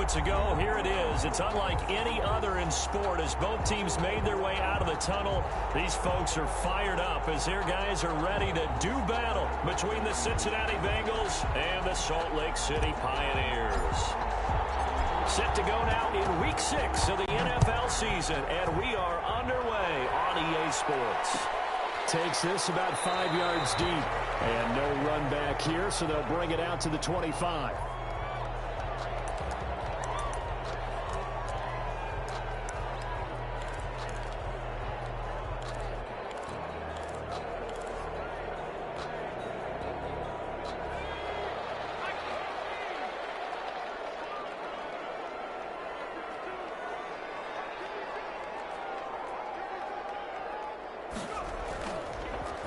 moments ago, here it is. It's unlike any other in sport as both teams made their way out of the tunnel. These folks are fired up as their guys are ready to do battle between the Cincinnati Bengals and the Salt Lake City Pioneers. Set to go now in Week 6 of the NFL season, and we are underway on EA Sports. Takes this about 5 yards deep, and no run back here, so they'll bring it out to the 25.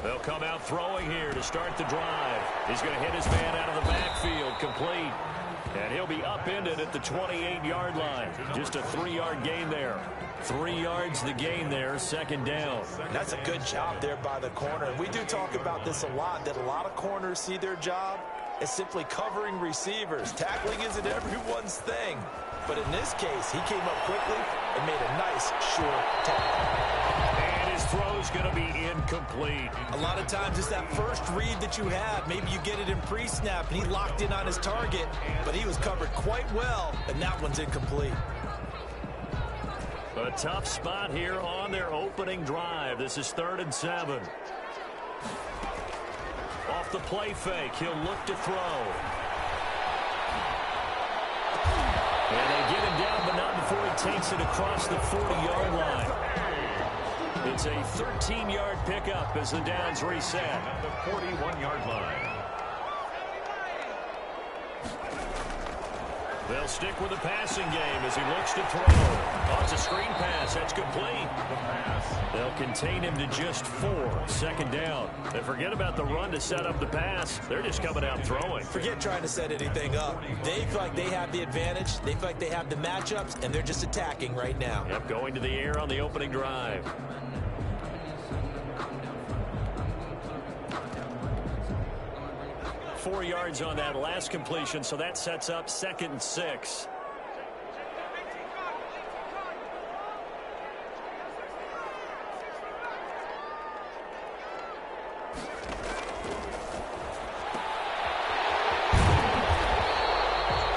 They'll come out throwing here to start the drive. He's going to hit his man out of the backfield, complete. And he'll be upended at the 28-yard line. Just a 3-yard gain there. 3 yards the gain there, second down. That's a good job there by the corner. We do talk about this a lot, that a lot of corners see their job as simply covering receivers. Tackling isn't everyone's thing. But in this case, he came up quickly and made a nice, short tackle. And his throw's going to be incomplete. A lot of times it's that first read that you have. Maybe you get it in pre-snap, and he locked in on his target, but he was covered quite well, and that one's incomplete. A tough spot here on their opening drive. This is 3rd and 7. Off the play fake, he'll look to throw. And they get him down, but not before he takes it across the 40-yard line. It's a 13-yard pickup as the downs reset at the 41-yard line. They'll stick with the passing game as he looks to throw. Oh, it's a screen pass. That's complete. They'll contain him to just 4. Second down. And forget about the run to set up the pass. They're just coming out throwing. Forget trying to set anything up. They feel like they have the advantage. They feel like they have the matchups, and they're just attacking right now. Yep, going to the air on the opening drive. Four yards on that last completion, so that sets up 2nd and 6.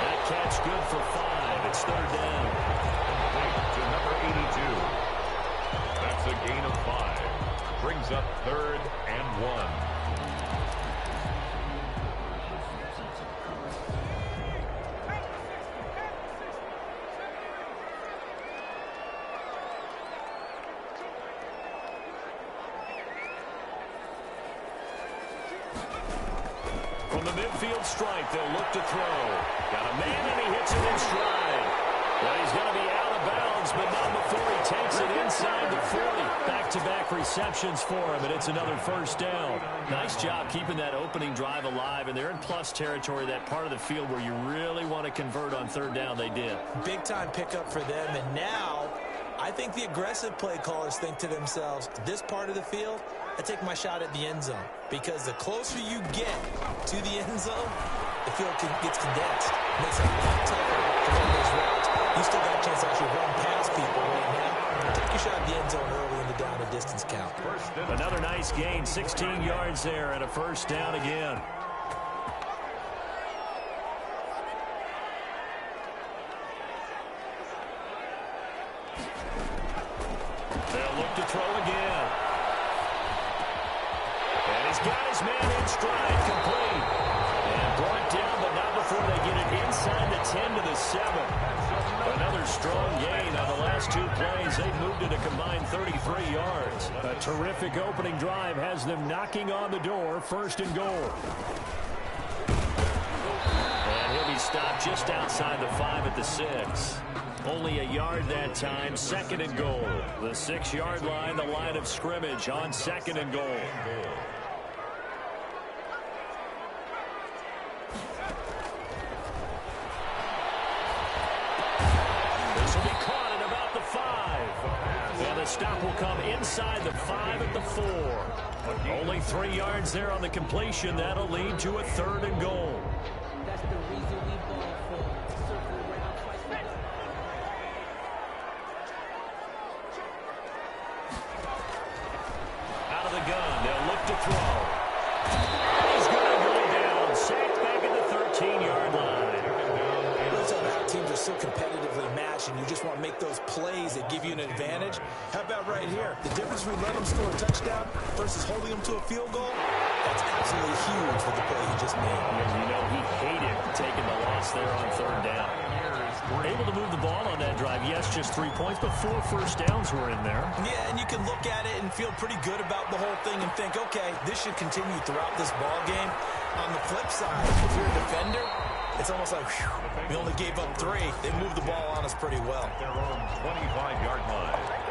That catch good for 5. It's 3rd down. To number 82. That's a gain of 5. Brings up 3rd and 1. From the midfield stripe, they'll look to throw. Got a man, and he hits it in stride. Well, he's going to be out of bounds, but not before he takes it inside the 40. Back-to-back receptions for him, and it's another 1st down. Nice job keeping that opening drive alive, and they're in plus territory, that part of the field where you really want to convert on 3rd down. They did. Big-time pickup for them, and now I think the aggressive play callers think to themselves, this part of the field, I take my shot at the end zone, because the closer you get to the end zone, the field gets condensed. It makes it a lot tougher to run those routes. You still got a chance to actually run past people right now. Take your shot at the end zone early in the down and distance count. Another nice gain, 16 yards there, and a 1st down again. They'll look to throw again. And he's got his man in stride, complete. And brought down, but not before they get it inside the 10 to the 7. Another strong gain on the last 2 plays. They've moved it a combined 33 yards. A terrific opening drive has them knocking on the door, 1st and goal. And he'll be stopped just outside the 5 at the 6. Only a yard that time, 2nd and goal. The 6-yard line, the line of scrimmage on 2nd and goal. This will be caught at about the 5. And the stop will come inside the 5 at the 4. Only 3 yards there on the completion. That'll lead to a 3rd and goal. That's the reason we ball for. Circle around twice. so competitively matched, and you just want to make those plays that give you an advantage. How about right here? The difference between letting them score a touchdown versus holding them to a field goal, that's absolutely huge for the play he just made. And you know he hated taking the loss there on third down. Able to move the ball on that drive. Yes, just 3 points, but 4 first downs were in there. Yeah, and you can look at it and feel pretty good about the whole thing and think, okay, this should continue throughout this ball game. On the flip side, if you're a defender, it's almost like, whew, we only gave up 3. They moved the ball on us pretty well. Their own 25-yard line.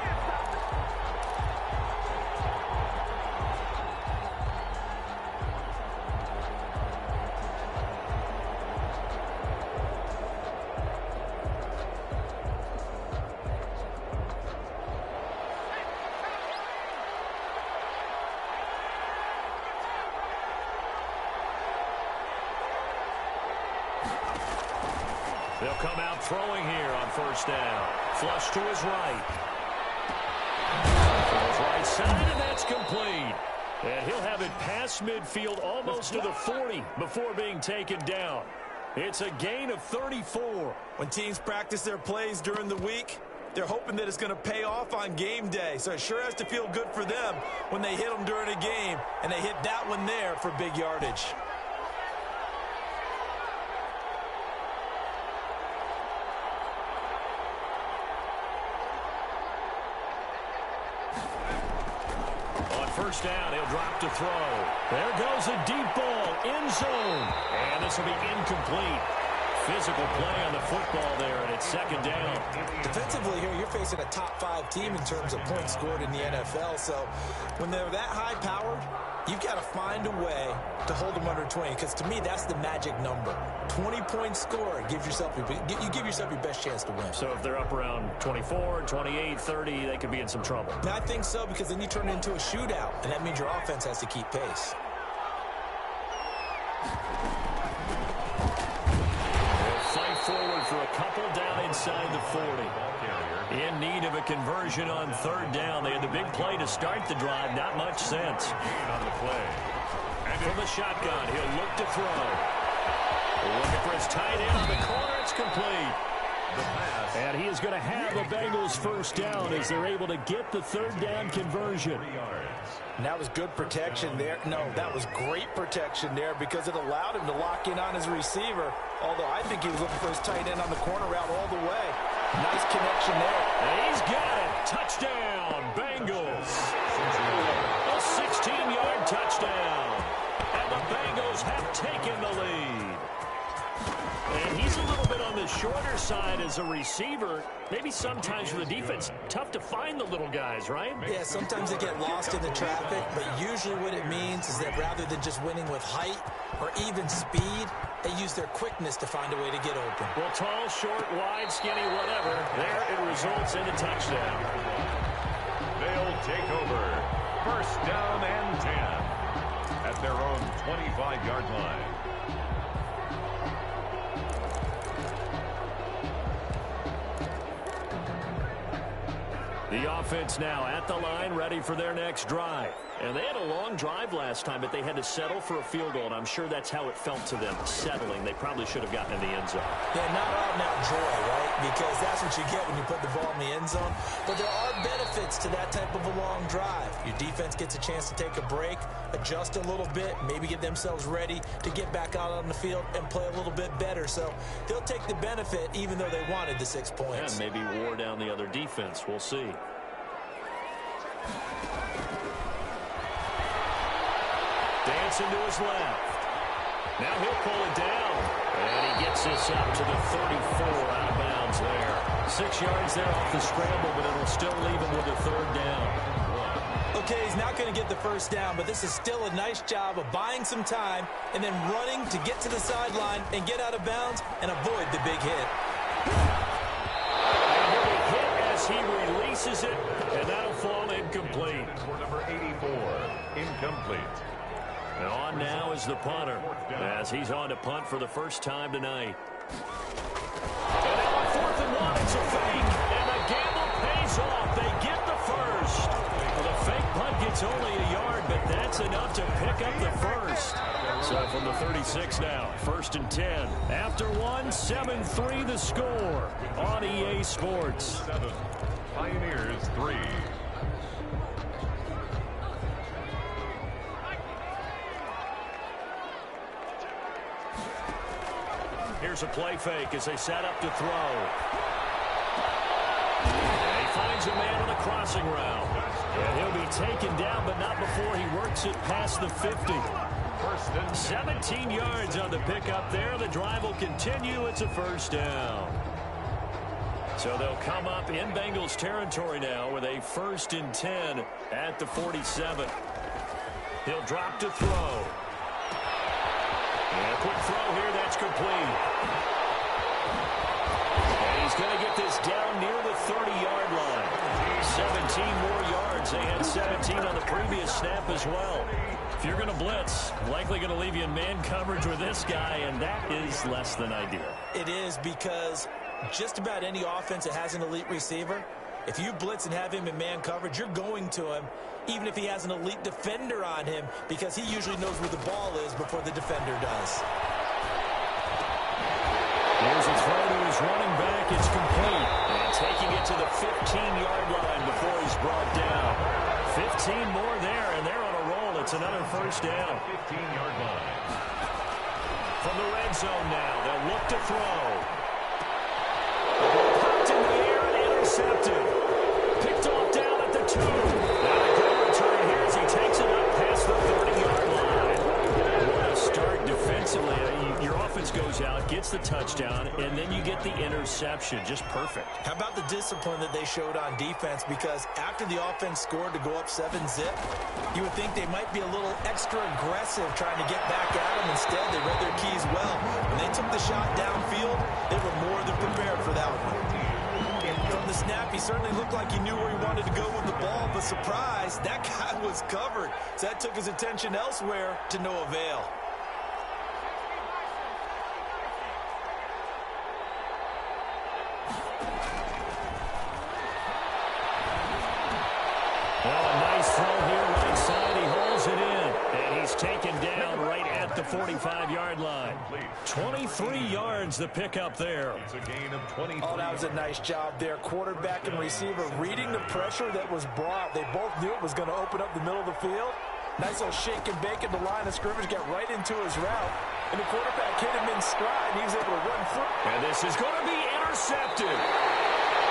They'll come out throwing here on first down. Flush to his right. Throws right side, and that's complete. And he'll have it past midfield almost to the 40 before being taken down. It's a gain of 34. When teams practice their plays during the week, they're hoping that it's going to pay off on game day. So it sure has to feel good for them when they hit them during a game, and they hit that one there for big yardage. First down, he'll drop to throw. There goes a deep ball, end zone. And this will be incomplete. Physical play on the football there, and it's second down. Defensively here, you're facing a top 5 team in terms of points scored in the NFL. So when they're that high powered, you've got to find a way to hold them under 20, because to me, that's the magic number. 20 points scored, you give yourself your best chance to win. So if they're up around 24, 28, 30, they could be in some trouble. And I think so, because then you turn it into a shootout, and that means your offense has to keep pace. Forward for a couple down inside the 40. In need of a conversion on third down. They had the big play to start the drive. Not much sense. On the play. And from the shotgun, he'll look to throw. Looking for his tight end on the corner. It's complete. And he is going to have the Bengals first down as they're able to get the third down conversion. And that was good protection there. No, that was great protection there, because it allowed him to lock in on his receiver. Although I think he was looking for his tight end on the corner route all the way. Nice connection there. And he's got it. Touchdown, Bengals. A 16-yard touchdown. And the Bengals have taken the lead. And he's a little bit on the shorter side as a receiver. Maybe sometimes for the defense, tough to find the little guys, right? Yeah, sometimes they get lost in the traffic, but usually what it means is that rather than just winning with height or even speed, they use their quickness to find a way to get open. Well, tall, short, wide, skinny, whatever, there it results in a touchdown. They'll take over. First down and 10 at their own 25-yard line. The offense now at the line, ready for their next drive. And they had a long drive last time, but they had to settle for a field goal, and I'm sure that's how it felt to them, settling. They probably should have gotten in the end zone. Yeah, not out-and-out joy, right? Because that's what you get when you put the ball in the end zone. But there are benefits to that type of a long drive. Your defense gets a chance to take a break, adjust a little bit, maybe get themselves ready to get back out on the field and play a little bit better. So they'll take the benefit even though they wanted the 6 points. And maybe wore down the other defense. We'll see. Dancing to his left. Now he'll pull it down. And he gets this up to the 34 out of bounds there. 6 yards there off the scramble, but it'll still leave him with a third down. Okay, he's not going to get the first down, but this is still a nice job of buying some time and then running to get to the sideline and get out of bounds and avoid the big hit. And he'll be hit as he releases it, and that'll fall incomplete. For number 84, incomplete. And on now is the punter, as he's on to punt for the first time tonight. And now on 4th and 1, it's a fake, and the gamble pays off. They get the first. Well, the fake punt gets only a yard, but that's enough to pick up the first. So So from the 36 now, 1st and 10. After one, 7-3 the score on EA Sports. 7. Pioneers 3. Here's a play fake as they set up to throw. And he finds a man on the crossing route. And he'll be taken down, but not before he works it past the 50. 17 yards on the pickup there. The drive will continue. It's a 1st down. So they'll come up in Bengals territory now with a 1st and 10 at the 47. He'll drop to throw. And a quick throw here. That's complete. And he's going to get this down near the 30-yard line. 17 more yards. They had 17 on the previous snap as well. If you're going to blitz, likely going to leave you in man coverage with this guy, and that is less than ideal. It is, because just about any offense that has an elite receiver, if you blitz and have him in man coverage, you're going to him, even if he has an elite defender on him, because he usually knows where the ball is before the defender does. Here's a throw to his running back. It's complete. And taking it to the 15-yard line before he's brought down. 15 more there, and they're on a roll. It's another 1st down. 15-yard line. From the red zone now, they'll look to throw. Popped in the air and intercepted. Picked off down at the 2. Now a good return here as he takes it up past the 30-yard line. What a start defensively. Your offense goes out, gets the touchdown, and then you get the interception. Just perfect. How about the discipline that they showed on defense? Because after the offense scored to go up 7-zip, you would think they might be a little extra aggressive trying to get back at them. Instead, they read their keys well. When they took the shot downfield, they were more than prepared for that one. From the snap, he certainly looked like he knew where he wanted to go with the ball, but surprise, that guy was covered. So that took his attention elsewhere to no avail. Well, a nice throw here right side. He holds it in. And he's taken down right at the 45-yard line. 23 yards the pickup there. It's a gain of 23. Oh, that was a nice job there. Quarterback and receiver reading the pressure that was brought. They both knew it was going to open up the middle of the field. Nice little shake and bake at the line of scrimmage. Got right into his route. And the quarterback hit him in stride. And he was able to run through. And this is going to be intercepted.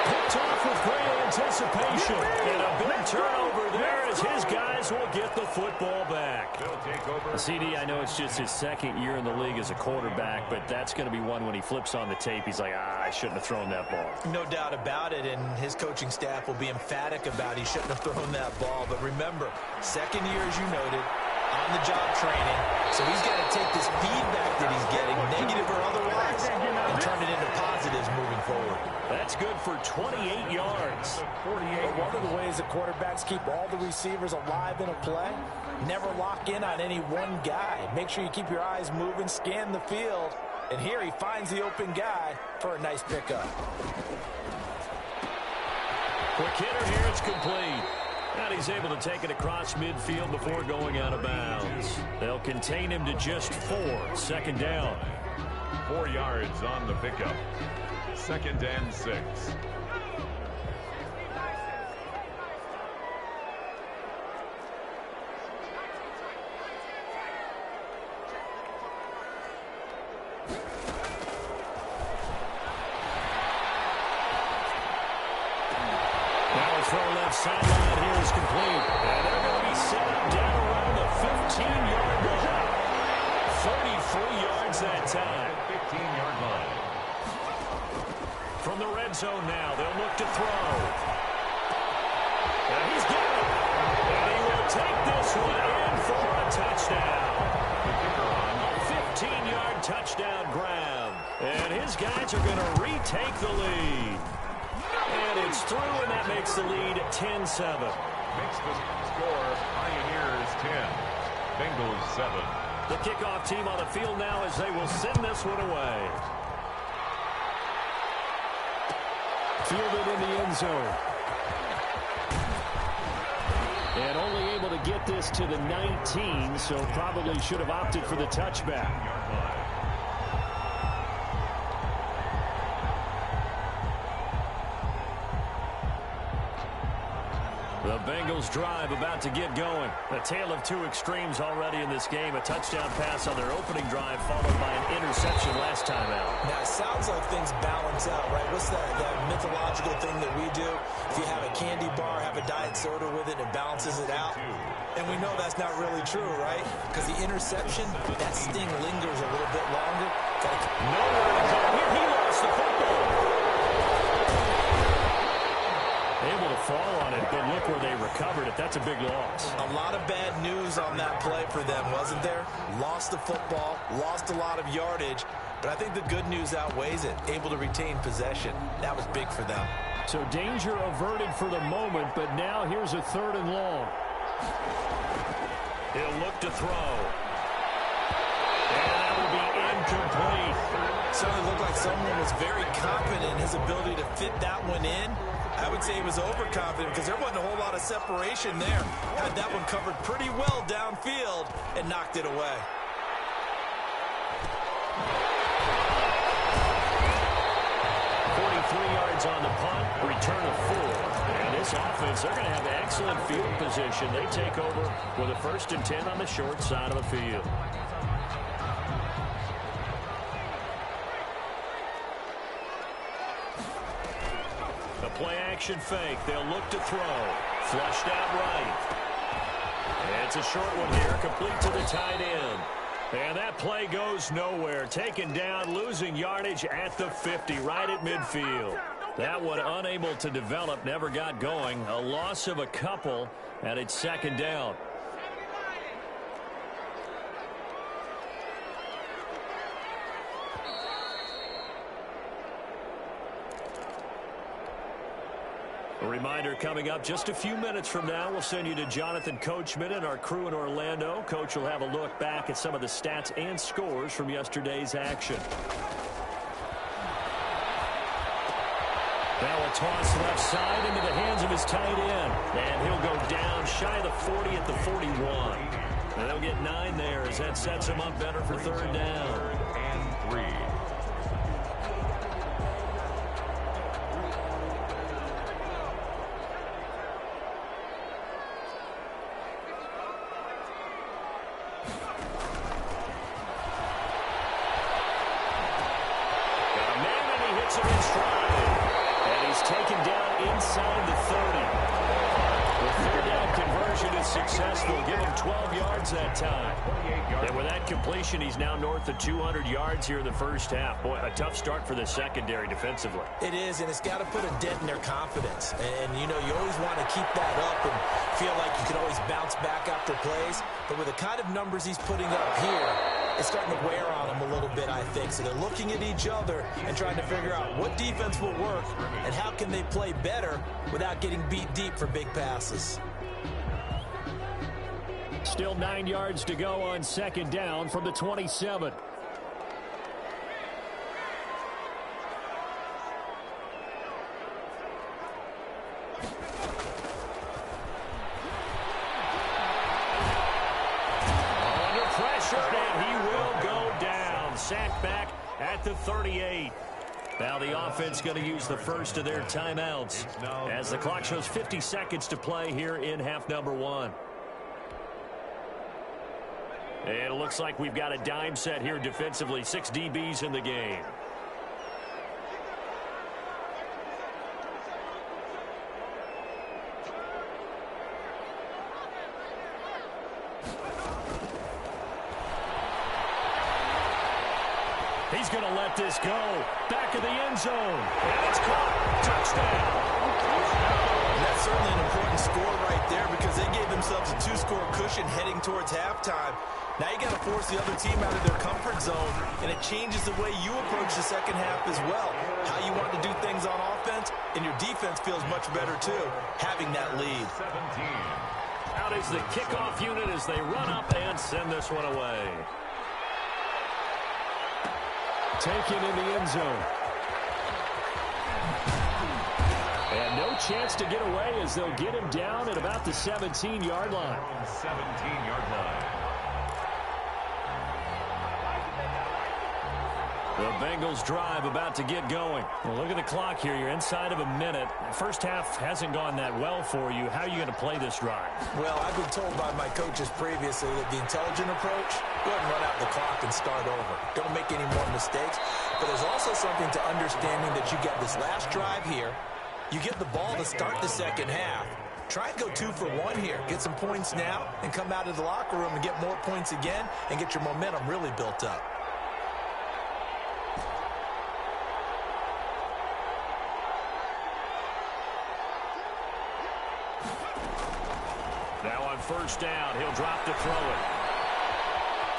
Picked off with great anticipation. And a big turnover there as his guys will get the football back. CD, I know it's just his 2nd year in the league as a quarterback, but that's going to be one when he flips on the tape, he's like, I shouldn't have thrown that ball. No doubt about it, and his coaching staff will be emphatic about he shouldn't have thrown that ball. But remember, 2nd year, as you noted, on-the-job training. So he's got to take this feedback that he's getting, negative or otherwise, and turn it into positives moving forward. That's good for 28 yards. But one of the ways the quarterbacks keep all the receivers alive in a play, never lock in on any one guy. Make sure you keep your eyes moving, scan the field, and here he finds the open guy for a nice pickup. Quick hitter here, it's complete. And he's able to take it across midfield before going out of bounds. They'll contain him to just 4. 2nd down. 4 yards on the pickup. 2nd and 6. Now a throw left sideline here is complete. And they're going to be set up down around the 15-yard line. 33 yards that time. 15-yard line. From the red zone now, they'll look to throw. And he's got it. And he will take this one in for a touchdown. 15-yard touchdown grab. And his guys are going to retake the lead. And it's through, and that makes the lead 10-7. Makes the score Pioneers 10. Bengals 7. The kickoff team on the field now as they will send this one away. Fielded in the end zone. And only able to get this to the 19, so probably should have opted for the touchback. The Bengals drive about to get going. A tale of two extremes already in this game. A touchdown pass on their opening drive followed by an interception last time out. Now, it sounds like things balance out, right? What's that mythological thing that we do? If you have a candy bar, have a diet soda with it, it balances it out. And we know that's not really true, right? Because the interception, that sting lingers a little bit longer. Nowhere to go here. He lost the football. Able to fall on it, but look where they recovered it. That's a big loss. A lot of bad news on that play for them, wasn't there? Lost the football, lost a lot of yardage, but I think the good news outweighs it. Able to retain possession. That was big for them. So danger averted for the moment, but now here's a 3rd and long. He'll look to throw. And that will be incomplete. Certainly looked like someone was very confident in his ability to fit that one in. I would say he was overconfident because there wasn't a whole lot of separation there. Had that one covered pretty well downfield and knocked it away. Yards on the punt, return of 4. And this offense, they're going to have excellent field position. They take over with a 1st and 10 on the short side of the field. A play-action fake. They'll look to throw. Flushed out right. And it's a short one here, complete to the tight end. And that play goes nowhere. Taken down, losing yardage at the 50, right at midfield. That one unable to develop, never got going. A loss of a couple, and it's 2nd down. A reminder coming up just a few minutes from now, we'll send you to Jonathan Coachman and our crew in Orlando. Coach will have a look back at some of the stats and scores from yesterday's action. Now a toss left side into the hands of his tight end. And he'll go down shy of the 40 at the 41. And they'll get 9 there as that sets him up better for 3rd down. 3rd and 3. Successful, give him 12 yards that time. And with that completion, he's now north of 200 yards here in the first half. Boy, a tough start for the secondary defensively. It is, and it's got to put a dent in their confidence. And, you know, you always want to keep that up and feel like you can always bounce back after plays. But with the kind of numbers he's putting up here, it's starting to wear on them a little bit, I think. So they're looking at each other and trying to figure out what defense will work and how can they play better without getting beat deep for big passes. Still 9 yards to go on 2nd down from the 27. Under pressure, and he will go down. Sacked back at the 38. Now the offense going to use the first of their timeouts as the clock shows 50 seconds to play here in half number 1. And it looks like we've got a dime set here defensively. 6 DBs in the game. He's going to let this go. Back of the end zone. And it's caught. Touchdown. And that's certainly an important score right there because they gave themselves a 2-score cushion heading towards halftime. Now you got to force the other team out of their comfort zone, and it changes the way you approach the second half as well. How you want to do things on offense, and your defense feels much better too, having that lead. 17. Out is the kickoff unit as they run up and send this one away. Taken in the end zone. And no chance to get away as they'll get him down at about the 17-yard line. 17-yard line. The Bengals drive about to get going. Well, look at the clock here. You're inside of a minute. First half hasn't gone that well for you. How are you going to play this drive? Well, I've been told by my coaches previously that the intelligent approach, go ahead and run out the clock and start over. Don't make any more mistakes. But there's also something to understanding that you get this last drive here. You get the ball to start the second half. Try and go 2 for 1 here. Get some points now and come out of the locker room and get more points again and get your momentum really built up. Now on first down, he'll drop to throw it.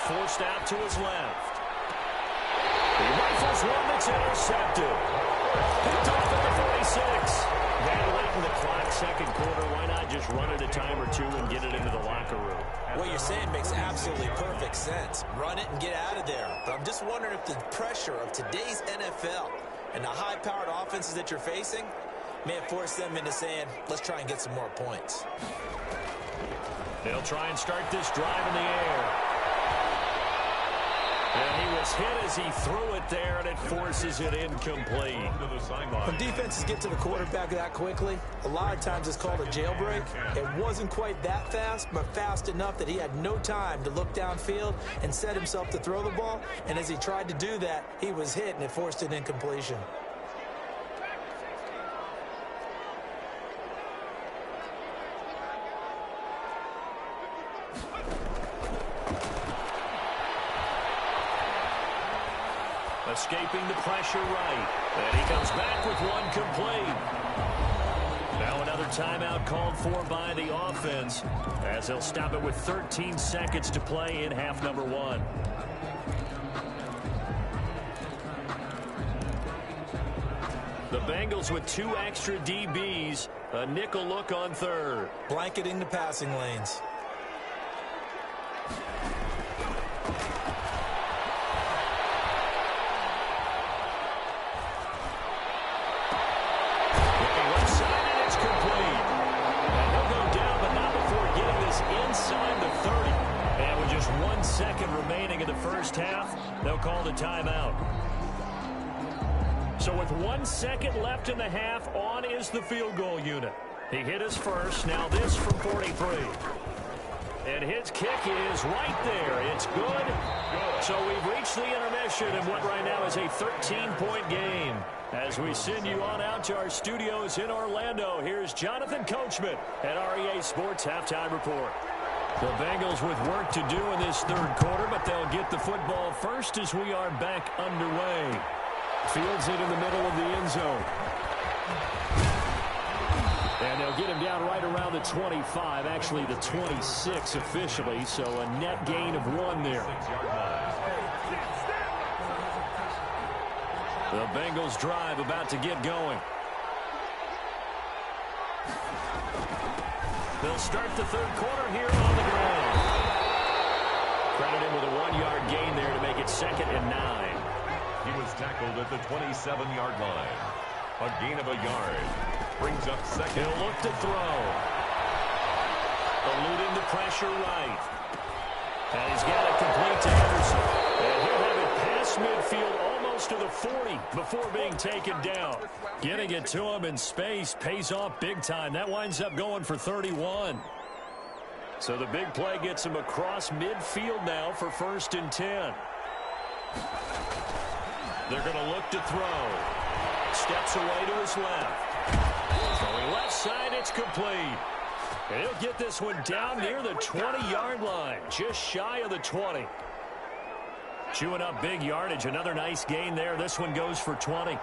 Forced out to his left. He rifles one that's intercepted. Picked off at the 46. Then late in the clock, second quarter, why not just run it a time or two and get it into the locker room? What you're saying makes absolutely perfect sense. Run it and get out of there. But I'm just wondering if the pressure of today's NFL and the high-powered offenses that you're facing may have forced them into saying, let's try and get some more points. They'll try and start this drive in the air. And he was hit as he threw it there, and it forces it incomplete. When defenses get to the quarterback that quickly, a lot of times it's called a jailbreak. It wasn't quite that fast, but fast enough that he had no time to look downfield and set himself to throw the ball. And as he tried to do that, he was hit, and it forced an incompletion. Escaping the pressure right. And he comes back with one complete. Now another timeout called for by the offense as they'll stop it with 13 seconds to play in half number 1. The Bengals with 2 extra DBs. A nickel look on third. Blanketing the passing lanes. Second remaining in the first half, they'll call the timeout. So with 1 second left in the half, on is the field goal unit. He hit his first, now this from 43. And his kick is right there. It's good. So we've reached the intermission in what right now is a 13-point game. As we send you on out to our studios in Orlando, here's Jonathan Coachman at REA Sports Halftime Report. The Bengals with work to do in this third quarter, but they'll get the football first as we are back underway. Fields it in the middle of the end zone. And they'll get him down right around the 25, actually the 26 officially, so a net gain of 1 there. The Bengals drive about to get going. They'll start the third quarter here on the ground. Crowd in with a 1-yard gain there to make it 2nd and 9. He was tackled at the 27-yard line. A gain of a yard. Brings up 2nd. He'll look to throw. Eluding the pressure right. And he's got it complete to Henderson. And he'll have it past midfield almost to the 40 before being taken down. Getting it to him in space pays off big time. That winds up going for 31. So the big play gets him across midfield now for 1st and 10. They're going to look to throw. Steps away to his left. Throwing left side, it's complete. And he'll get this one down near the 20-yard line, just shy of the 20. Chewing up big yardage. Another nice gain there. This one goes for 20.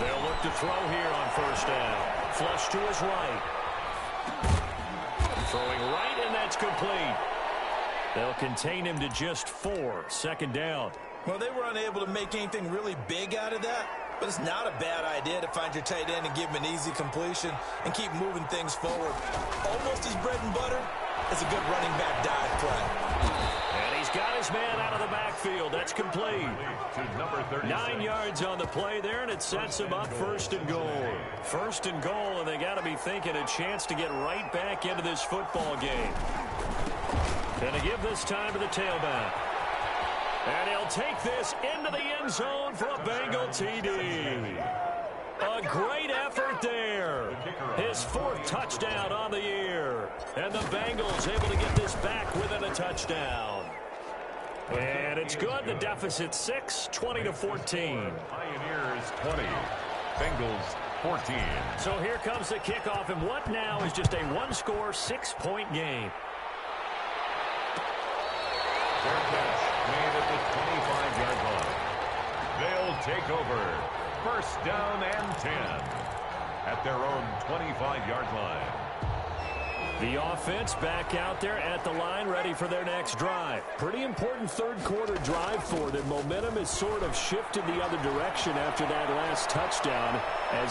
They'll look to throw here on first down. Flush to his right. Throwing right, and that's complete. They'll contain him to just 4. 2nd down. Well, they were unable to make anything really big out of that, but it's not a bad idea to find your tight end and give him an easy completion and keep moving things forward. Almost his bread and butter is a good running back dive play. And he's got his man out of the backfield. That's complete. 9 yards on the play there, and it sets him up 1st and goal. 1st and goal, and they got to be thinking a chance to get right back into this football game. Going to give this time to the tailback. And he'll take this into the end zone for a Bengal TD. A great effort there. His 4th touchdown on the year. And the Bengals able to get this back within a touchdown. And it's good. The deficit 6, 20-14. Pioneers 20, Bengals 14. So here comes the kickoff, and what now is just a 1-score, 6-point game. Fair catch made at the 25-yard line. They'll take over. 1st down and 10 at their own 25-yard line. The offense back out there at the line, ready for their next drive. Pretty important 3rd quarter drive for them. Momentum has sort of shifted the other direction after that last touchdown. And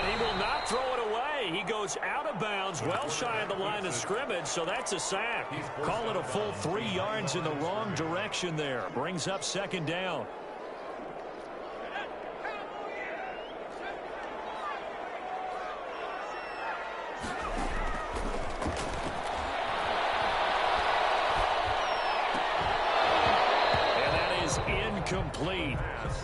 he will not throw it away. He goes out of bounds, well shy of the line of scrimmage, so that's a sack. Call it a full 3 yards in the wrong direction there. Brings up 2nd down. Complete.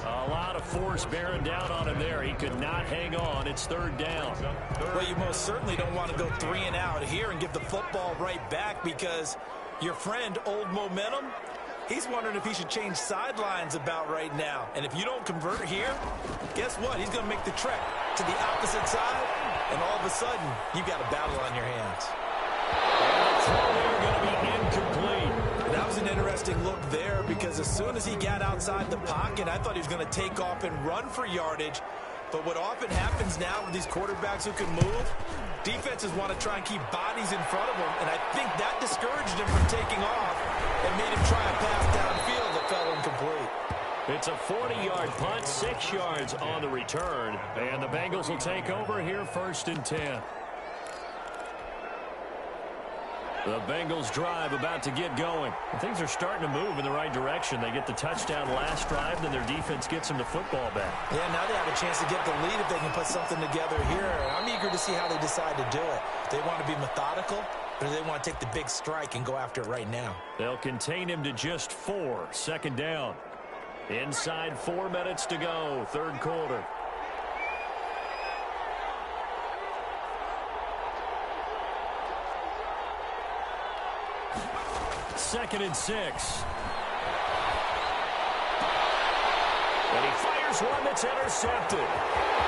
A lot of force bearing down on him there. He could not hang on. It's 3rd down. Well, you most certainly don't want to go 3 and out here and give the football right back, because your friend, Old Momentum, he's wondering if he should change sidelines about right now. And if you don't convert here, guess what? He's going to make the trek to the opposite side, and all of a sudden, you got a battle on your hands. And the throw there going to be incomplete. That was an interesting look there, because as soon as he got outside the pocket, I thought he was going to take off and run for yardage. But what often happens now with these quarterbacks who can move, defenses want to try and keep bodies in front of them, and I think that discouraged him from taking off and made him try a pass downfield that fell incomplete. It's a 40-yard punt, 6 yards on the return, and the Bengals will take over here 1st and 10. The Bengals drive about to get going. Things are starting to move in the right direction. They get the touchdown last drive, then their defense gets them the football back. Yeah, now they have a chance to get the lead if they can put something together here. I'm eager to see how they decide to do it. They want to be methodical, or do they want to take the big strike and go after it right now? They'll contain him to just 4. 2nd down. Inside 4 minutes to go, 3rd quarter. Second and 6. And he fires one that's intercepted.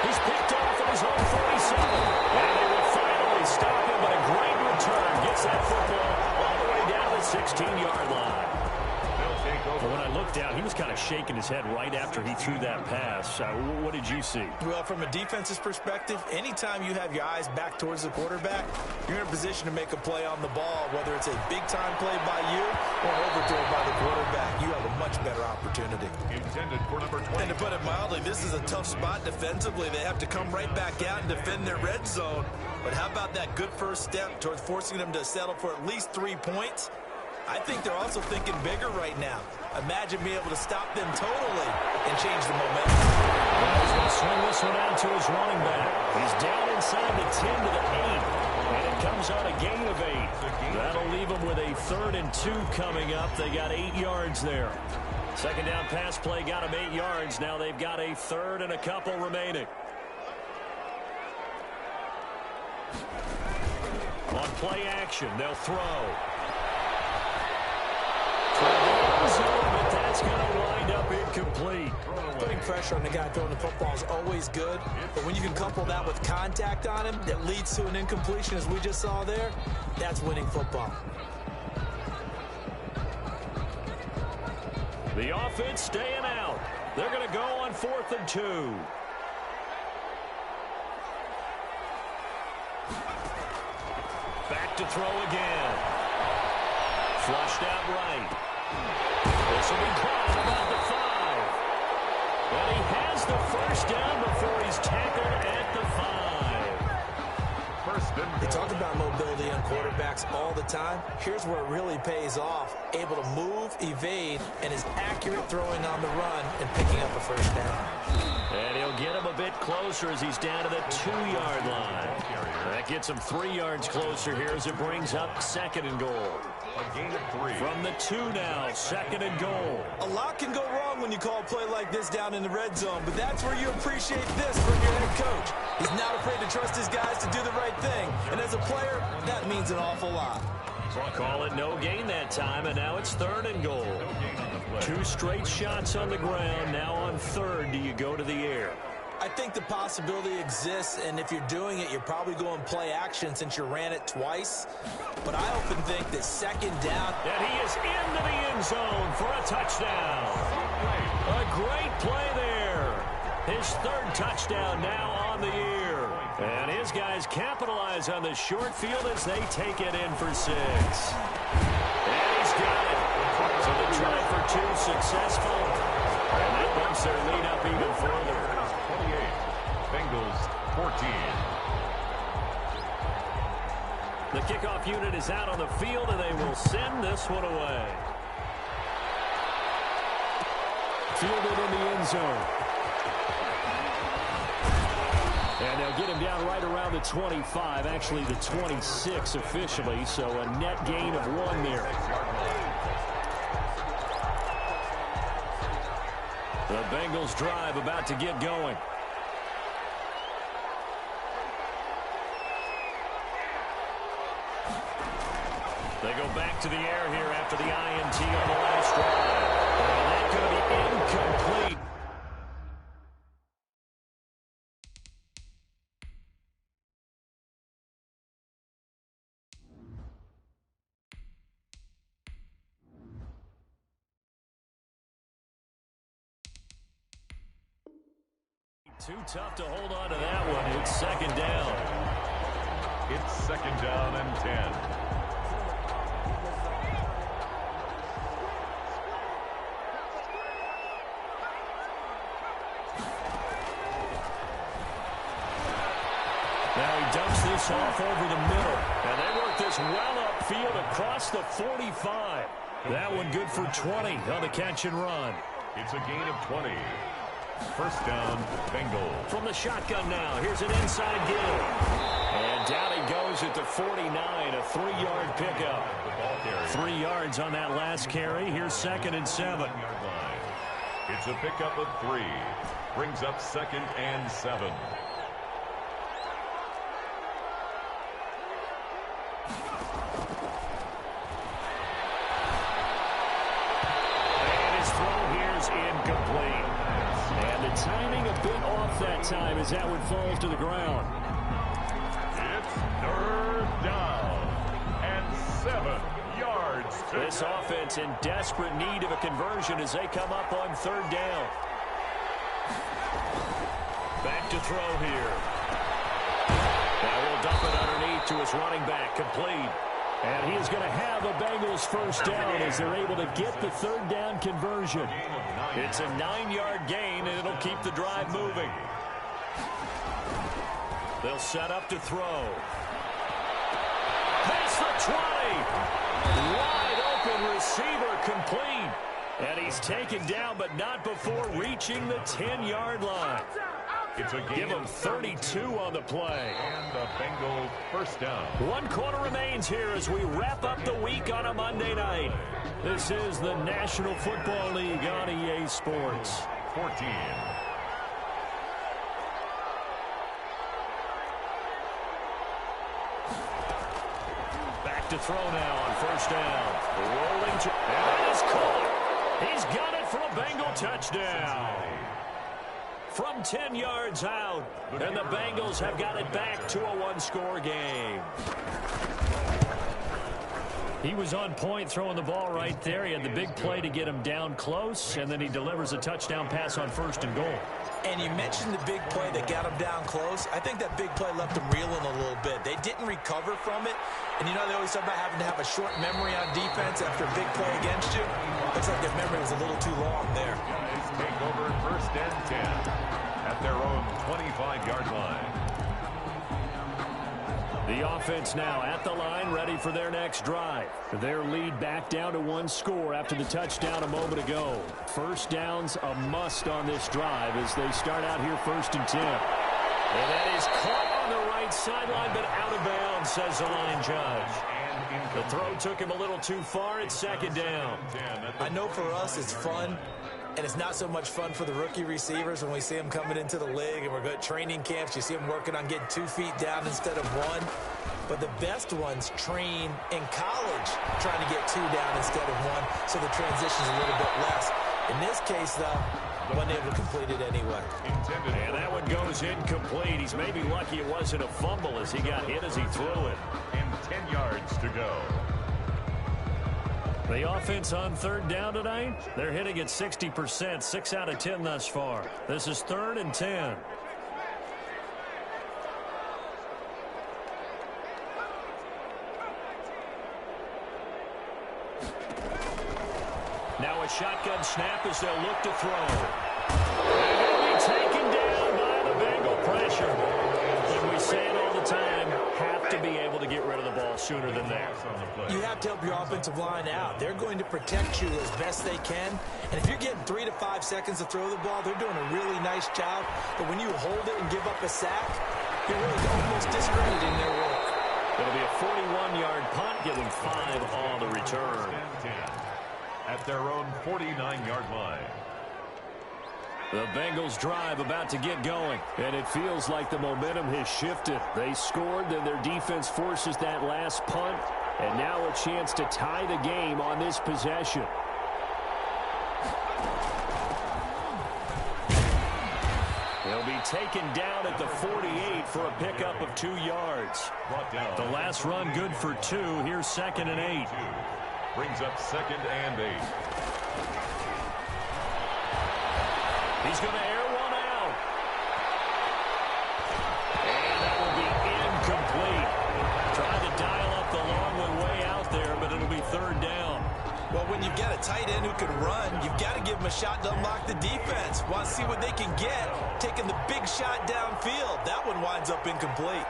He's picked off at his own 47. And they will finally stop him, but a great return. Gets that football all the way down the 16-yard line. But when I looked down, he was kind of shaking his head right after he threw that pass. What did you see? Well, from a defense's perspective, anytime you have your eyes back towards the quarterback, you're in a position to make a play on the ball, whether it's a big-time play by you or an overthrow by the quarterback. You have a much better opportunity. Intended for number 20. And to put it mildly, this is a tough spot defensively. They have to come right back out and defend their red zone. But how about that good first step towards forcing them to settle for at least 3 points? I think they're also thinking bigger right now. Imagine being able to stop them totally and change the momentum. Well, he's going to swing this one out to his running back. He's down inside the 10 to the 8. And it comes on a gain of 8. That'll leave them with a 3rd and 2 coming up. They got 8 yards there. 2nd down pass play got them 8 yards. Now they've got a 3rd and a couple remaining. On play action, they'll throw. But that's going to wind up incomplete. Putting pressure on the guy throwing the football is always good, but when you can couple that with contact on him that leads to an incompletion, as we just saw there, that's winning football. The offense staying out. They're going to go on 4th and 2. Back to throw again. Flushed out right. This will be caught about the 5. And he has the 1st down before he's tackled at the 5. First and They goal. talk about mobility on quarterbacks all the time. Here's where it really pays off. Able to move, evade, and is accurate throwing on the run and picking up a first down. And he'll get him a bit closer as he's down to the 2-yard line. That gets him 3 yards closer here as it brings up second and goal. A gain of 3. From the 2 now, second and goal. A lot can go wrong when you call a play like this down in the red zone, but that's where you appreciate this from your head coach. He's not afraid to trust his guys to do the right thing, and as a player, that means an awful lot. Call it no gain that time, and now it's third and goal. 2 straight shots on the ground. Now on third, do you go to the air? I think the possibility exists, and if you're doing it, you're probably going play action since you ran it twice. But I often think that second down. And he is into the end zone for a touchdown. A great play there. His third touchdown now on the year. And his guys capitalize on the short field as they take it in for 6. And he's got it. So the try for 2 successful. And that bumps their lead up even further. 28. Bengals 14. The kickoff unit is out on the field, and they will send this one away. Fielded in the end zone. And they'll get him down right around the 25, actually the 26 officially, so a net gain of 1 there. The Bengals drive about to get going. They go back to the air here after the INT on the last drive. And that's going to be incomplete. Too tough to hold on to that one. It's second down. It's second down and 10. Now he dumps this off over the middle. And they work this well upfield across the 45. That one good for 20 on the catch and run. It's a gain of 20. First down, Bengals. From the shotgun now, here's an inside give. And down he goes at the 49, a 3-yard pickup. 3 yards on that last carry. Here's second and 7. It's a pickup of 3. Brings up second and 7. And his throw here's incomplete. And the timing a bit off that time as that one falls to the ground. It's third down and 7 yards. This offense in desperate need of a conversion as they come up on third down. Back to throw here. Now he'll dump it underneath to his running back, complete. And he is going to have a Bengals first down as they're able to get the third down conversion. It's a 9-yard gain, and it'll keep the drive moving. They'll set up to throw. Past the 20. Wide open receiver, complete. And he's taken down, but not before reaching the 10-yard line. It's a gain. Give him 32 on the play. And the Bengals first down. 1 quarter remains here as we wrap up the week on a Monday night. This is the National Football League on EA Sports. 14. Back to throw now on first down. Rolling to, and he's caught. He's got it for a Bengal touchdown. From 10 yards out, and the Bengals have got it back to a 1-score game. He was on point throwing the ball right there. He had the big play to get him down close, and then he delivers a touchdown pass on first and goal. And you mentioned the big play that got him down close. I think that big play left him reeling a little bit. They didn't recover from it. And you know they always talk about having to have a short memory on defense after a big play against you. Looks like their memory was a little too long there. Guys take over first and 10 at their own 25-yard line. The offense now at the line, ready for their next drive. Their lead back down to 1 score after the touchdown a moment ago. First down's a must on this drive as they start out here 1st and 10. And that is caught on the right sideline, but out of bounds, says the line judge. The throw took him a little too far. It's 2nd down. I know for us it's fun, and it's not so much fun for the rookie receivers when we see them coming into the league and we're going to training camps. You see them working on getting 2 feet down instead of 1. But the best ones train in college trying to get 2 down instead of 1, so the transition's a little bit less. In this case, though, wasn't able to complete it anyway. And that one goes incomplete. He's maybe lucky it wasn't a fumble as he got hit as he threw it. And 10 yards to go. The offense on 3rd down tonight, they're hitting at 60%, 6 out of 10 thus far. This is 3rd and 10. Now a shotgun snap as they'll look to throw. And they'll be taken down by the Bengal pressure. And we say it all the time, have to be able to get rid of the ball sooner than that. You have to help your offensive line out. They're going to protect you as best they can. And if you're getting 3 to 5 seconds to throw the ball, they're doing a really nice job. But when you hold it and give up a sack, you're really almost discrediting their work. It'll be a 41-yard punt, giving 5 on the return. At their own 49-yard line. The Bengals drive about to get going, and it feels like the momentum has shifted. They scored, then their defense forces that last punt, and now a chance to tie the game on this possession. They'll be taken down at the 48 for a pickup of 2 yards. The last run good for 2. Here's 2nd and 8. Brings up 2nd and 8. He's going to air one out. And that will be incomplete. Trying to dial up the long one way out there, but it'll be 3rd down. Well, when you've got a tight end who can run, you've got to give him a shot to unlock the defense. Want to see what they can get, taking the big shot downfield. That one winds up incomplete.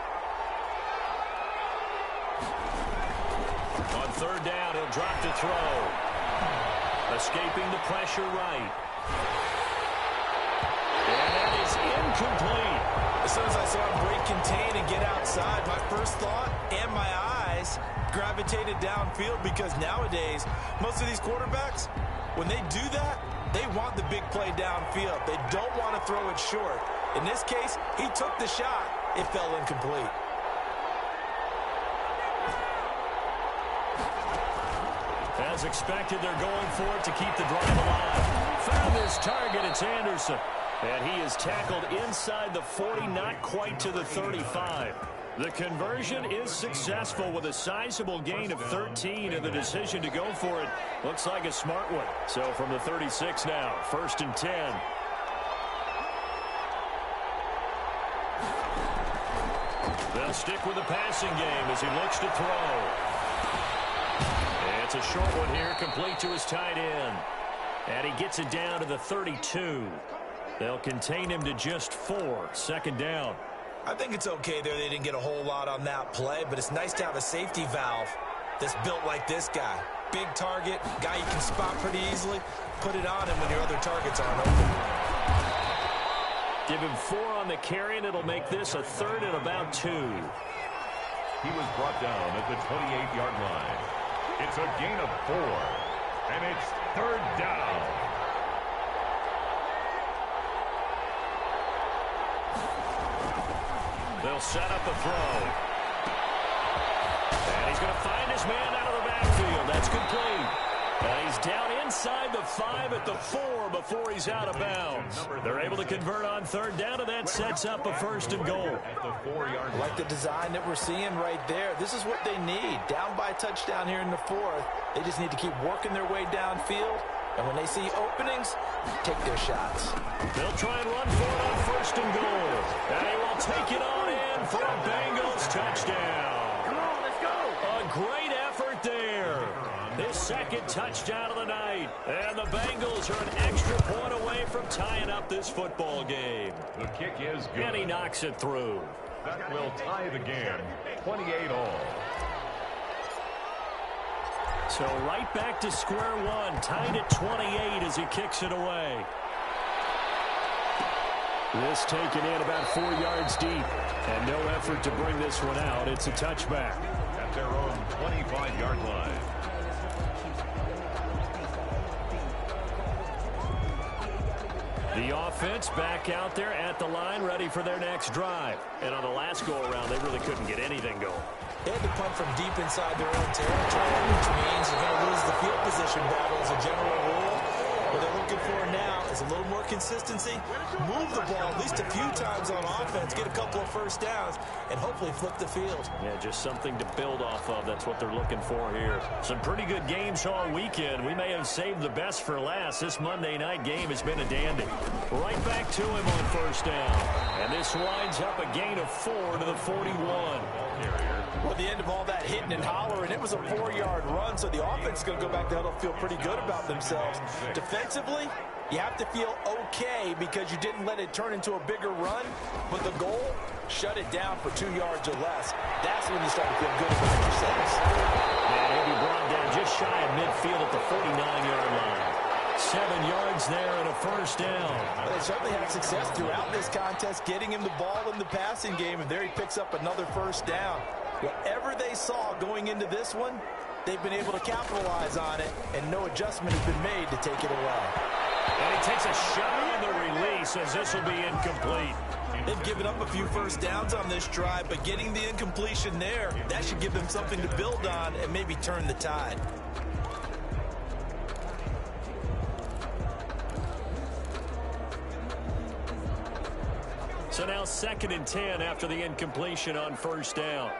On 3rd down, he'll drop to throw. Escaping the pressure right. And that is incomplete. As soon as I saw him break contain and get outside, my first thought and my eyes gravitated downfield, because nowadays, most of these quarterbacks, when they do that, they want the big play downfield. They don't want to throw it short. In this case, he took the shot. It fell incomplete. As expected, they're going for it to keep the drive alive. Found his target, it's Anderson. And he is tackled inside the 40, not quite to the 35. The conversion is successful with a sizable gain of 13, and the decision to go for it looks like a smart one. So from the 36 now, 1st and 10. They'll stick with the passing game as he looks to throw. It's a short one here, complete to his tight end. And he gets it down to the 32. They'll contain him to just 4. 2nd down. I think it's okay there. They didn't get a whole lot on that play, but it's nice to have a safety valve that's built like this guy. Big target, guy you can spot pretty easily. Put it on him when your other targets aren't open. Give him 4 on the carry, and it'll make this a 3rd and about 2. He was brought down at the 28-yard line. It's a gain of 4, and it's 3rd down. They'll set up the throw. And he's going to find his man out of the backfield. That's complete. And he's down inside the 5 at the 4 before he's out of bounds. They're able to convert on 3rd down, and that sets up a 1st and goal. At the 4-yard line. Like the design that we're seeing right there. This is what they need. Down by a touchdown here in the 4th. They just need to keep working their way downfield. And when they see openings, take their shots. They'll try and run for it on 1st and goal. And he will take it on in for a Bengals touchdown. Come on, let's go. A great effort there. His 2nd touchdown of the night. And the Bengals are an extra point away from tying up this football game. The kick is good. And he knocks it through. That will tie the game, 28 all. So right back to square one, tied at 28 as he kicks it away. This taken in about 4 yards deep, and no effort to bring this one out. It's a touchback. At their own 25-yard line. The offense back out there at the line, ready for their next drive. And on the last go-around, they really couldn't get anything going. They had to punt from deep inside their own territory, which means you're going to lose the field position battle as a general rule. What they're looking for now is a little more consistency, move the ball at least a few times on offense, get a couple of first downs, and hopefully flip the field. Yeah, just something to build off of. That's what they're looking for here. Some pretty good games all weekend. We may have saved the best for last. This Monday night game has been a dandy. Right back to him on first down. And this winds up a gain of 4 to the 41. Well, the end of all that hitting and hollering, it was a 4-yard run, so the offense is going to go back to huddle, feel pretty good about themselves. Defensively, you have to feel okay because you didn't let it turn into a bigger run, but the goal, shut it down for 2 yards or less. That's when you start to feel good about yourselves. And he'll be brought down just shy of midfield at the 49-yard line. 7 yards there and a first down. Well, they certainly had success throughout this contest, getting him the ball in the passing game, and there he picks up another first down. Whatever they saw going into this one, they've been able to capitalize on it, and no adjustment has been made to take it away. And he takes a shot on the release as this will be incomplete. They've given up a few first downs on this drive, but getting the incompletion there, that should give them something to build on and maybe turn the tide. So now 2nd and 10 after the incompletion on first down.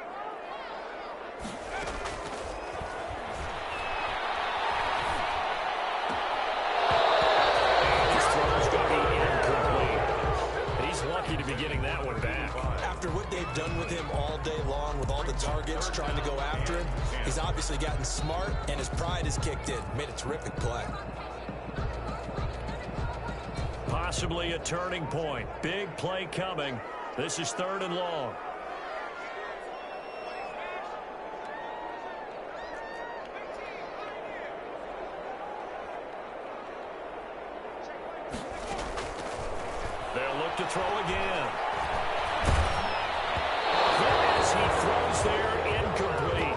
His throw's going to be incomplete. He's lucky to be getting that one back. After what they've done with him all day long, with all the targets trying to go after him, he's obviously gotten smart, and his pride has kicked in. Made a terrific play. Possibly a turning point. Big play coming. This is 3rd and long. They'll look to throw again. As he throws there, incomplete.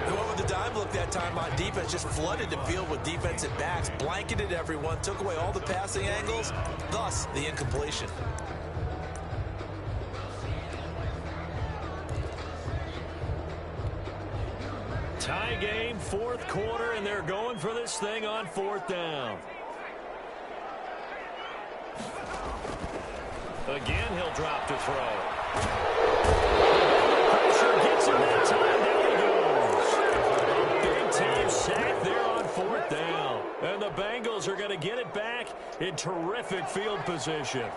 The one with the dime look that time on defense just flooded the field with defensive backs, blanketed everyone, took away all the passing angles, thus the incompletion. Tie game, 4th quarter, and they're going for this thing on 4th down. Again, he'll drop to throw. Pressure gets him that time. Down he goes. Big time sack there on 4th down. And the Bengals are going to get it back in terrific field position.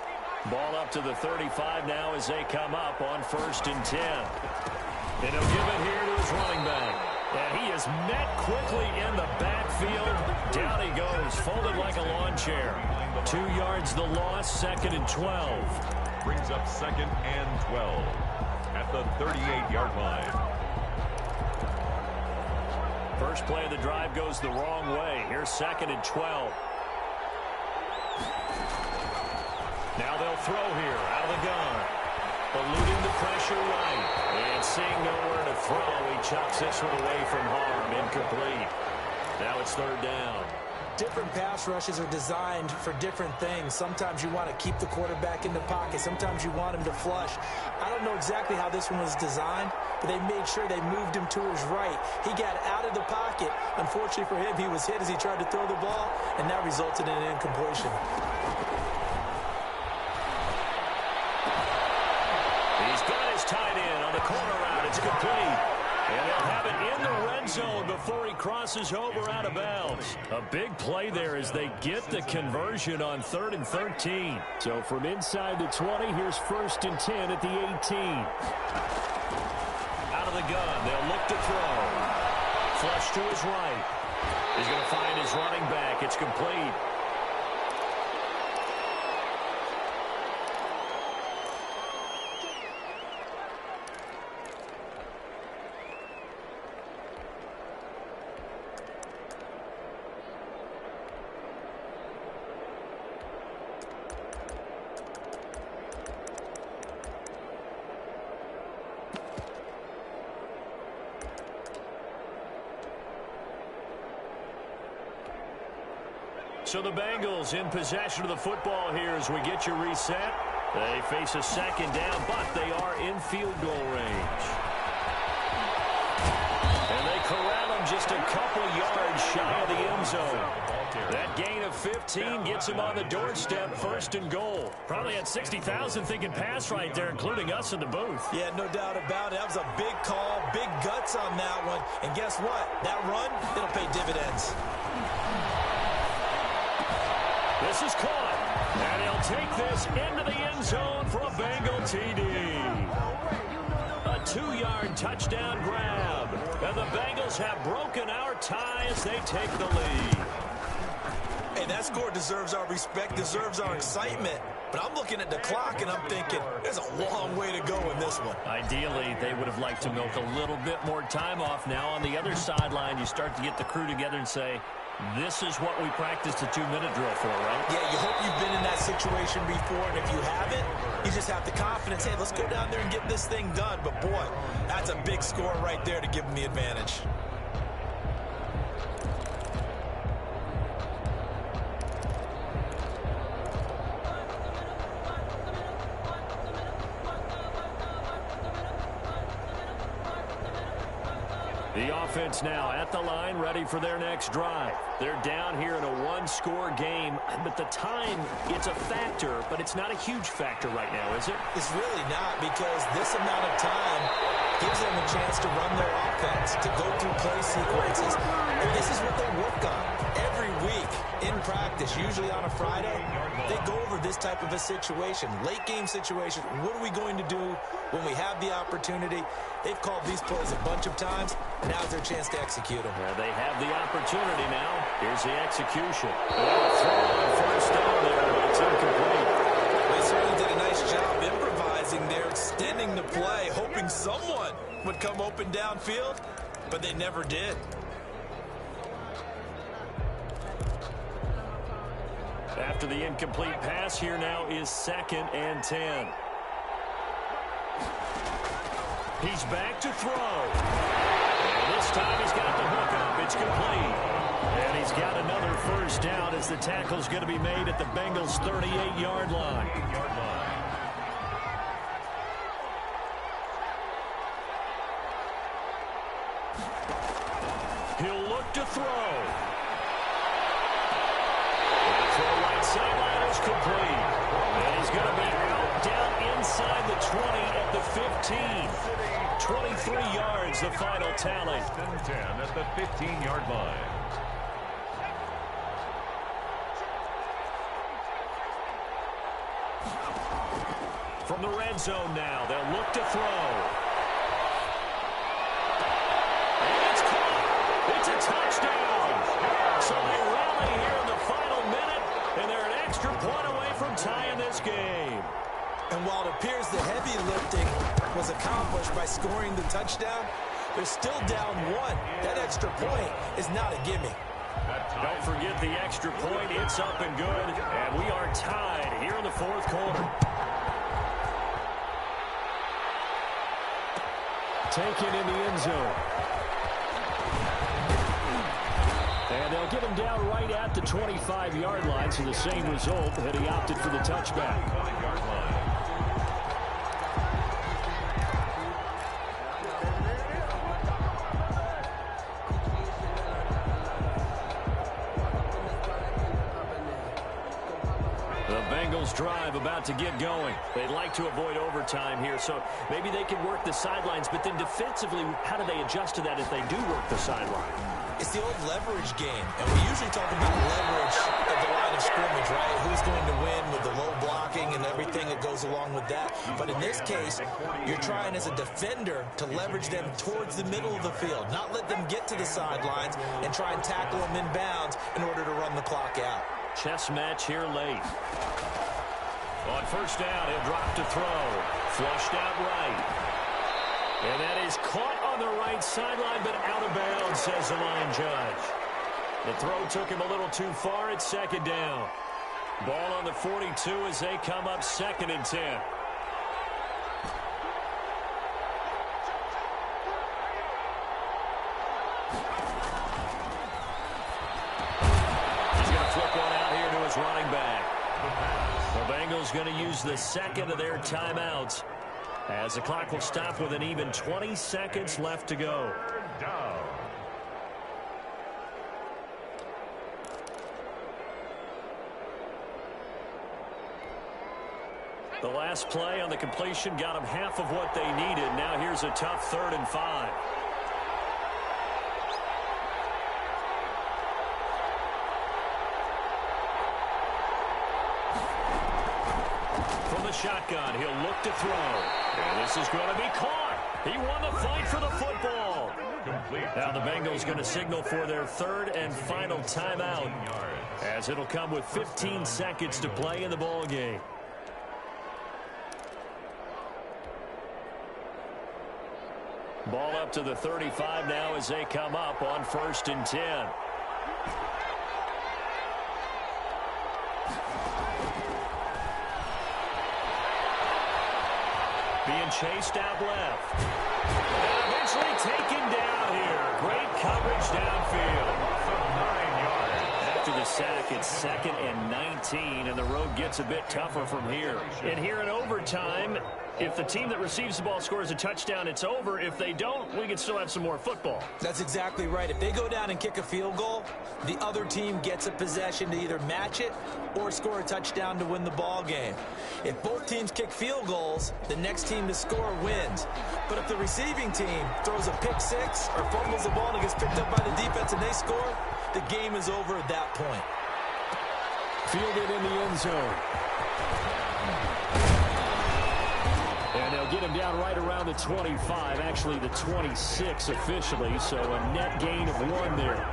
Ball up to the 35 now as they come up on 1st and 10. And he'll give it here to his running back. And he is met quickly in the backfield. Down he goes, folded like a lawn chair. 2 yards the loss, 2nd and 12. Brings up 2nd and 12 at the 38-yard line. First play of the drive goes the wrong way. Here's 2nd and 12. Now they'll throw here out of the gun. Eluding the pressure right. And seeing nowhere to throw, he chucks this one away from harm. Incomplete. Now it's 3rd down. Different pass rushes are designed for different things. Sometimes you want to keep the quarterback in the pocket. Sometimes you want him to flush. I don't know exactly how this one was designed, but they made sure they moved him to his right. He got out of the pocket. Unfortunately for him, he was hit as he tried to throw the ball, and that resulted in an incompletion. He's got his tight end on the corner route. It's complete. And they'll have it in the red zone before he crosses over out of bounds. A big play there as they get the conversion on 3rd and 13. So from inside the 20, here's 1st and 10 at the 18. Out of the gun, they'll look to throw. Flush to his right. He's going to find his running back. It's complete. So the Bengals in possession of the football here as we get you reset. They face a second down, but they are in field goal range. And they corral him just a couple yards shy of the end zone. That gain of 15 gets him on the doorstep, first and goal. Probably had 60,000 thinking pass right there, including us in the booth. Yeah, no doubt about it. That was a big call, big guts on that one. And guess what? That run, it'll pay dividends. This is caught, and he'll take this into the end zone for a Bengal TD. A 2-yard touchdown grab, and the Bengals have broken our tie as they take the lead. Hey, that score deserves our respect, deserves our excitement. But I'm looking at the clock, and I'm thinking, there's a long way to go in this one. Ideally, they would have liked to milk a little bit more time off. Now on the other sideline, you start to get the crew together and say, this is what we practiced a 2-minute drill for, right? Yeah, you hope you've been in that situation before, and if you haven't, you just have the confidence, hey, let's go down there and get this thing done. But, boy, that's a big score right there to give them the advantage. The offense now at the line, ready for their next drive. They're down here in a one-score game, but the time, it's a factor, but it's not a huge factor right now, is it? It's really not, because this amount of time gives them a chance to run their offense, to go through play sequences. And this is what they work on every week in practice, usually on a Friday. They go over this type of a situation, late-game situation. What are we going to do when we have the opportunity? They've called these plays a bunch of times. Now's their chance to execute them. Yeah, they have the opportunity now. Here's the execution. Throw on first down there, but it's incomplete. They certainly did a nice job improvising there, extending the play, hoping someone would come open downfield, but they never did. After the incomplete pass, here now is 2nd and 10. He's back to throw. And this time he's got the hook up. It's complete. And he's got another first down as the tackle's going to be made at the Bengals' 38-yard line. He'll look to throw. The throw right sideline is complete. And he's going to be out down inside the 20 at the 15. 23 yards, the final tally. 10 at the 15-yard line. From the red zone now, they'll look to throw. And it's caught. It's a touchdown. So they rally here in the final minute, and they're an extra point away from tying this game. And while it appears the heavy lifting was accomplished by scoring the touchdown, they're still down 1. That extra point is not a gimme. Don't forget the extra point. It's up and good. And we are tied here in the 4th quarter. Taken in the end zone. And they'll get him down right at the 25-yard line, so the same result had he opted for the touchback. Drive about to get going. They'd like to avoid overtime here, so maybe they can work the sidelines, but then defensively, how do they adjust to that if they do work the sideline? It's the old leverage game, and we usually talk about leverage at the line of scrimmage, right? Who's going to win with the low blocking and everything that goes along with that. But in this case, you're trying as a defender to leverage them towards the middle of the field, not let them get to the sidelines and try and tackle them in bounds in order to run the clock out. Chess match here late. On first down, he'll drop to throw. Flushed out right. And that is caught on the right sideline, but out of bounds, says the line judge. The throw took him a little too far. It's 2nd down. Ball on the 42 as they come up 2nd and 10. He's going to flip one out. Bengals running back. The Bengals going to use the second of their timeouts as the clock will stop with an even 20 seconds left to go. The last play on the completion got them half of what they needed. Now here's a tough 3rd and 5. From the shotgun, he'll look to throw. And this is going to be caught. He won the fight for the football. Now the Bengals going to signal for their 3rd and final timeout, as it'll come with 15 seconds to play in the ball game. Ball up to the 35 now as they come up on 1st and 10. Being chased out left. And eventually taken down here. Great coverage downfield. From 9 yards. After the sack, it's 2nd and 19, and the road gets a bit tougher from here. And here in overtime, if the team that receives the ball scores a touchdown, it's over. If they don't, we can still have some more football. That's exactly right. If they go down and kick a field goal, the other team gets a possession to either match it or score a touchdown to win the ball game. If both teams kick field goals, the next team to score wins. But if the receiving team throws a pick six or fumbles the ball and it gets picked up by the defense and they score, the game is over at that point. Fielded in the end zone. And they'll get him down right around the 25, actually the 26 officially, so a net gain of 1 there.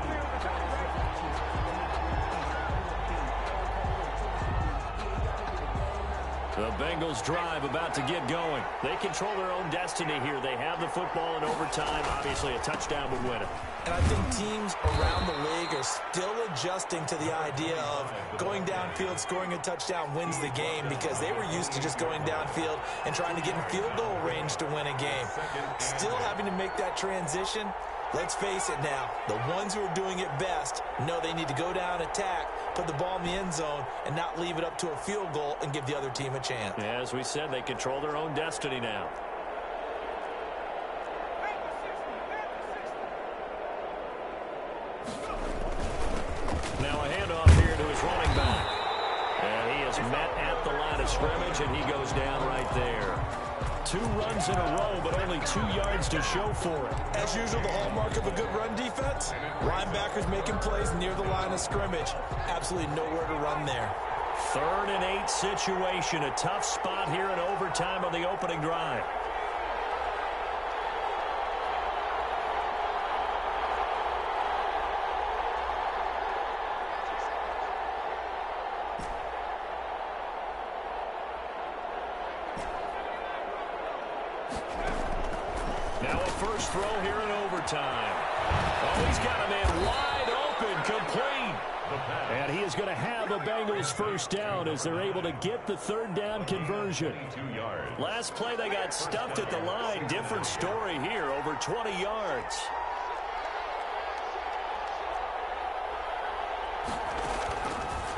The Bengals drive about to get going. They control their own destiny here. They have the football in overtime. Obviously, a touchdown would win it. And I think teams around the league are still adjusting to the idea of going downfield, scoring a touchdown wins the game, because they were used to just going downfield and trying to get in field goal range to win a game. Still having to make that transition. Let's face it now, the ones who are doing it best know they need to go down, attack, put the ball in the end zone, and not leave it up to a field goal and give the other team a chance. Yeah, as we said, they control their own destiny now. Now a handoff here to his running back. And he is met at the line of scrimmage, and he goes down right there. 2 runs in a row, but only 2 yards to show for it. As usual, the hallmark of a good run defense, linebackers making plays near the line of scrimmage. Absolutely nowhere to run there. 3rd and 8 situation. A tough spot here in overtime on the opening drive. Now a first throw here in overtime. Oh, he's got a man wide open, complete. And he is going to have a Bengals first down as they're able to get the 3rd down conversion. Last play they got stuffed at the line. Different story here, over 20 yards.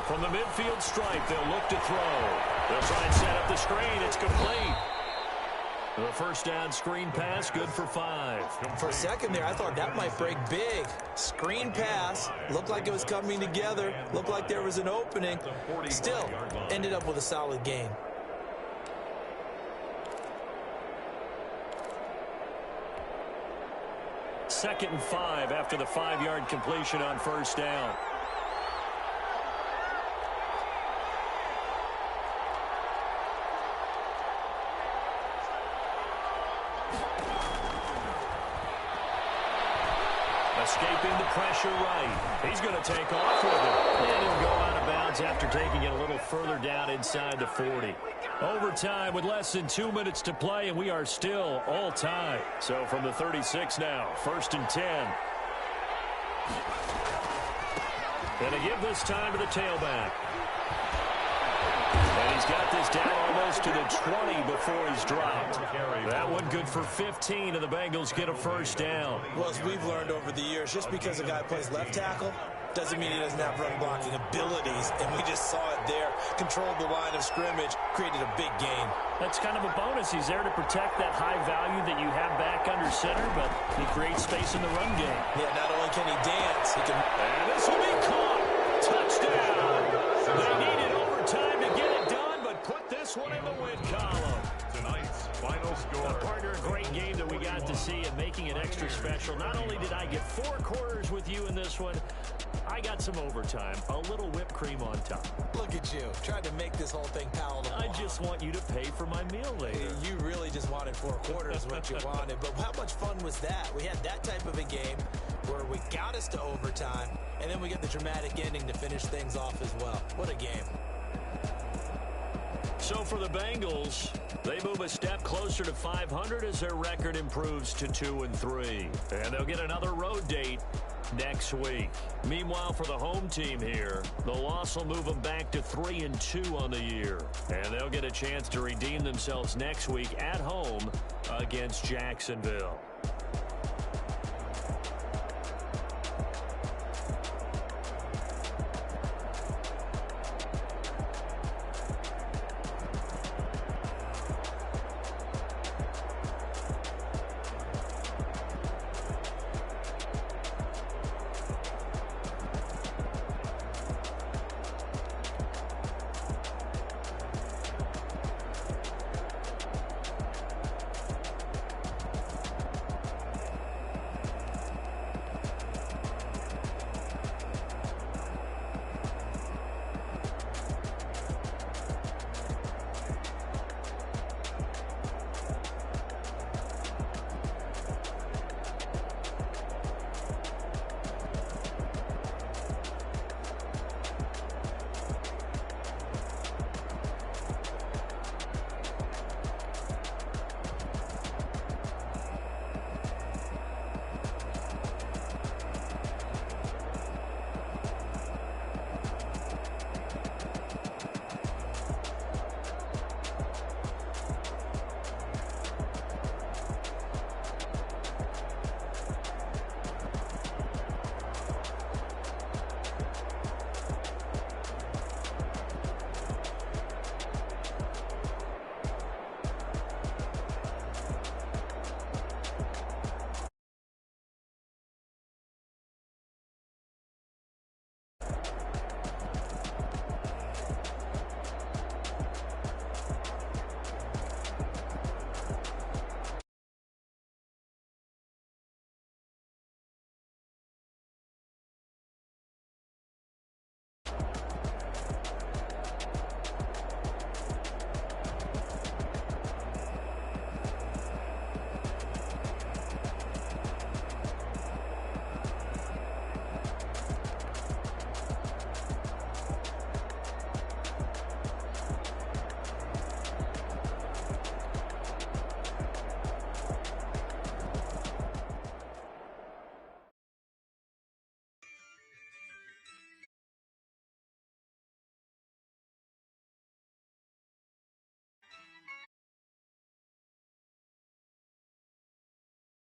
From the midfield stripe, they'll look to throw. They'll try and set up the screen. It's complete. The first down screen pass, good for 5. For a second there, I thought that might break big. Screen pass, looked like it was coming together, looked like there was an opening. Still, ended up with a solid gain. Second and 5 after the 5-yard completion on first down. Escaping the pressure right. He's going to take off with it. And he'll go out of bounds after taking it a little further down inside the 40. Overtime with less than 2 minutes to play, and we are still all tied. So from the 36 now, 1st and 10. Going to give this time to the tailback. And he's got this down almost to the 20 before he's dropped. That one good for 15, and the Bengals get a first down. Well, as we've learned over the years, just because a guy plays left tackle doesn't mean he doesn't have run blocking abilities, and we just saw it there. Controlled the line of scrimmage, created a big gain. That's kind of a bonus. He's there to protect that high value that you have back under center, but he creates space in the run game. Yeah, not only can he dance, he can... And this will be caught. Touchdown. They needed overtime to get it done, but put this one in the win column. Tonight's final score. Partner, a great game that we got to see and making it extra special. Not only did I get 4 quarters with you in this one, I got some overtime, a little whipped cream on top. Look at you, trying to make this whole thing palatable. I just want you to pay for my meal later. You really just wanted 4 quarters what you wanted, but how much fun was that? We had that type of a game where we got us to overtime, and then we get the dramatic ending to finish things off as well. What a game. So for the Bengals, they move a step closer to 500 as their record improves to 2-3. And they'll get another road date next week. Meanwhile, for the home team here, the loss will move them back to 3-2 on the year. And they'll get a chance to redeem themselves next week at home against Jacksonville.